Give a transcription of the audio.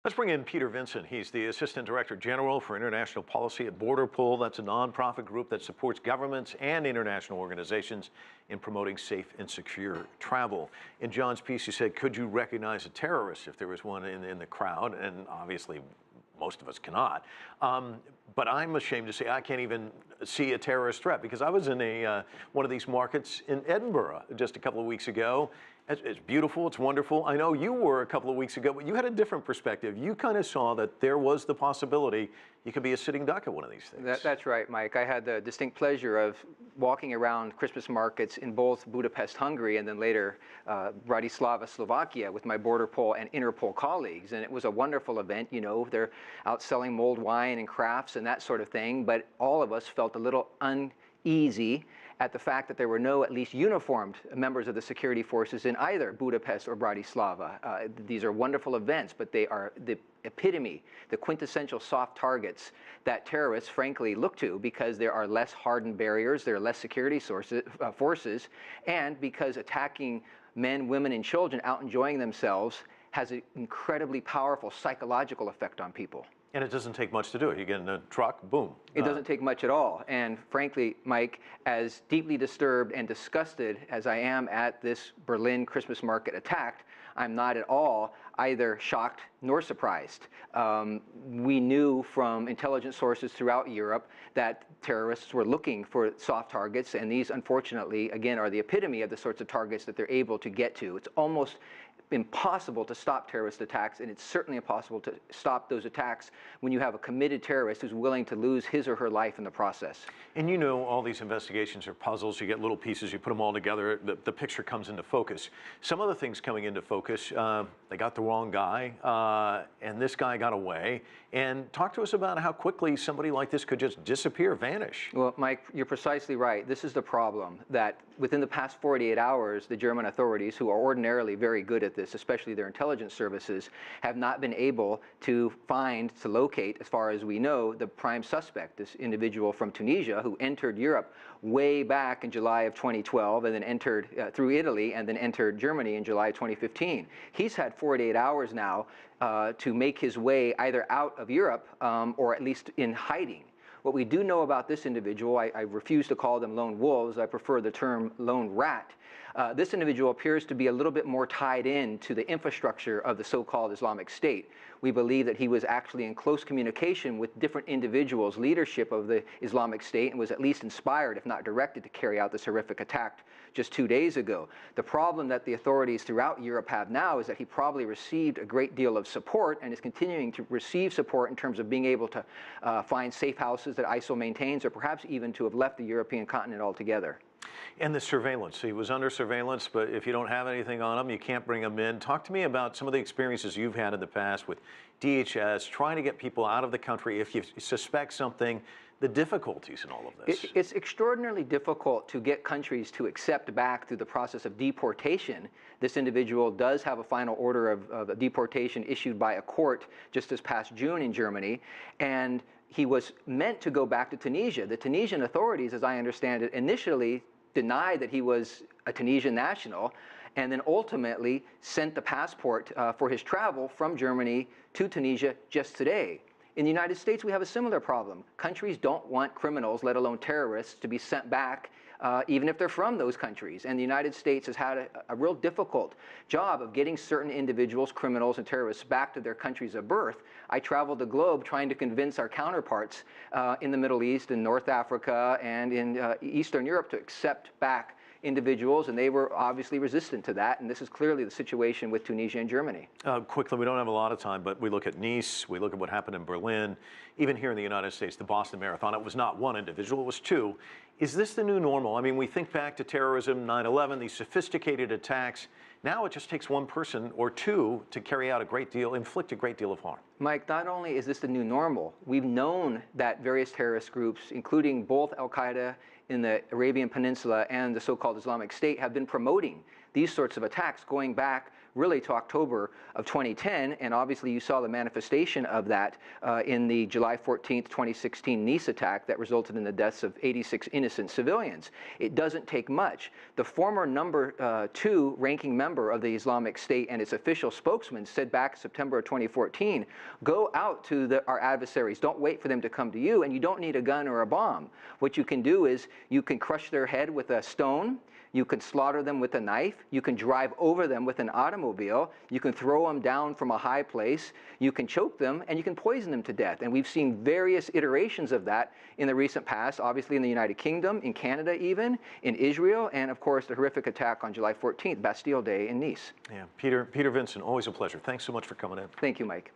Let's bring in Peter Vincent. He's the Assistant Director General for International Policy at BORDERPOL. That's a nonprofit group that supports governments and international organizations in promoting safe and secure travel. In John's piece, he said, could you recognize a terrorist if there was one in the crowd? And obviously, most of us cannot. But I'm ashamed to say I can't even see a terrorist threat, because I was in one of these markets in Edinburgh just a couple of weeks ago. It's beautiful, it's wonderful. I know you were a couple of weeks ago, but you had a different perspective. You kind of saw that there was the possibility you could be a sitting duck at one of these things. That's right, Mike. I had the distinct pleasure of walking around Christmas markets in both Budapest, Hungary, and then later Bratislava, Slovakia, with my BORDERPOL and Interpol colleagues. And it was a wonderful event. You know, they're out selling mulled wine and crafts and that sort of thing. But all of us felt a little uneasy at the fact that there were no at least uniformed members of the security forces in either Budapest or Bratislava. These are wonderful events, but they are the epitome, the quintessential soft targets that terrorists frankly look to, because there are less hardened barriers, there are less security forces, and because attacking men, women, and children out enjoying themselves has an incredibly powerful psychological effect on people. And it doesn't take much to do it. You get in a truck, boom. It doesn't take much at all. And frankly, Mike, as deeply disturbed and disgusted as I am at this Berlin Christmas market attack, I'm not at all either shocked nor surprised. We knew from intelligence sources throughout Europe that terrorists were looking for soft targets, and these, unfortunately, again, are the epitome of the sorts of targets that they're able to get to. It's almost impossible to stop terrorist attacks, and it's certainly impossible to stop those attacks when you have a committed terrorist who's willing to lose his or her life in the process. And you know, all these investigations are puzzles. You get little pieces, you put them all together, the picture comes into focus. Some of the things coming into focus, they got the wrong guy, and this guy got away. And talk to us about how quickly somebody like this could just disappear, vanish. Well, Mike, you're precisely right. This is the problem, that within the past 48 hours, the German authorities, who are ordinarily very good at this, especially their intelligence services, have not been able to locate, as far as we know, the prime suspect, this individual from Tunisia who entered Europe way back in July of 2012 and then entered through Italy and then entered Germany in July 2015. He's had 48 hours now to make his way either out of Europe or at least in hiding. What we do know about this individual, I refuse to call them lone wolves, I prefer the term lone rat. This individual appears to be a little bit more tied in to the infrastructure of the so-called Islamic State. We believe that he was actually in close communication with different individuals, leadership of the Islamic State, and was at least inspired, if not directed, to carry out this horrific attack just 2 days ago. The problem that the authorities throughout Europe have now is that he probably received a great deal of support and is continuing to receive support in terms of being able to find safe houses that ISIL maintains, or perhaps even to have left the European continent altogether. And the surveillance. He was under surveillance, but if you don't have anything on him, you can't bring him in. Talk to me about some of the experiences you've had in the past with DHS, trying to get people out of the country if you suspect something, the difficulties in all of this. It's extraordinarily difficult to get countries to accept back through the process of deportation. This individual does have a final order of deportation issued by a court just this past June in Germany, and he was meant to go back to Tunisia. The Tunisian authorities, as I understand it, initially denied that he was a Tunisian national, and then ultimately sent the passport for his travel from Germany to Tunisia just today. In the United States, we have a similar problem. Countries don't want criminals, let alone terrorists, to be sent back, even if they're from those countries. And the United States has had a real difficult job of getting certain individuals, criminals and terrorists, back to their countries of birth. I traveled the globe trying to convince our counterparts in the Middle East and North Africa and in Eastern Europe to accept back individuals, and they were obviously resistant to that, and this is clearly the situation with Tunisia and Germany. Quickly, we don't have a lot of time, but we look at Nice, we look at what happened in Berlin, even here in the United States, the Boston Marathon, it was not one individual, it was two. Is this the new normal? I mean, we think back to terrorism, 9/11, these sophisticated attacks. Now it just takes one person or two to carry out inflict a great deal of harm. Mike, not only is this the new normal, we've known that various terrorist groups, including both Al-Qaeda in the Arabian Peninsula and the so-called Islamic State, have been promoting these sorts of attacks going back really to October of 2010, and obviously you saw the manifestation of that in the July 14th, 2016 Nice attack that resulted in the deaths of 86 innocent civilians. It doesn't take much. The former number 2 ranking member of the Islamic State and its official spokesman said back September of 2014, go out to our adversaries, don't wait for them to come to you, and you don't need a gun or a bomb. What you can do is you can crush their head with a stone, you can slaughter them with a knife, you can drive over them with an automobile, you can throw them down from a high place, you can choke them, and you can poison them to death. And we've seen various iterations of that in the recent past, obviously in the United Kingdom, in Canada even, in Israel, and of course the horrific attack on July 14th, Bastille Day in Nice. Yeah, Peter Vincent, always a pleasure. Thanks so much for coming in. Thank you, Mike.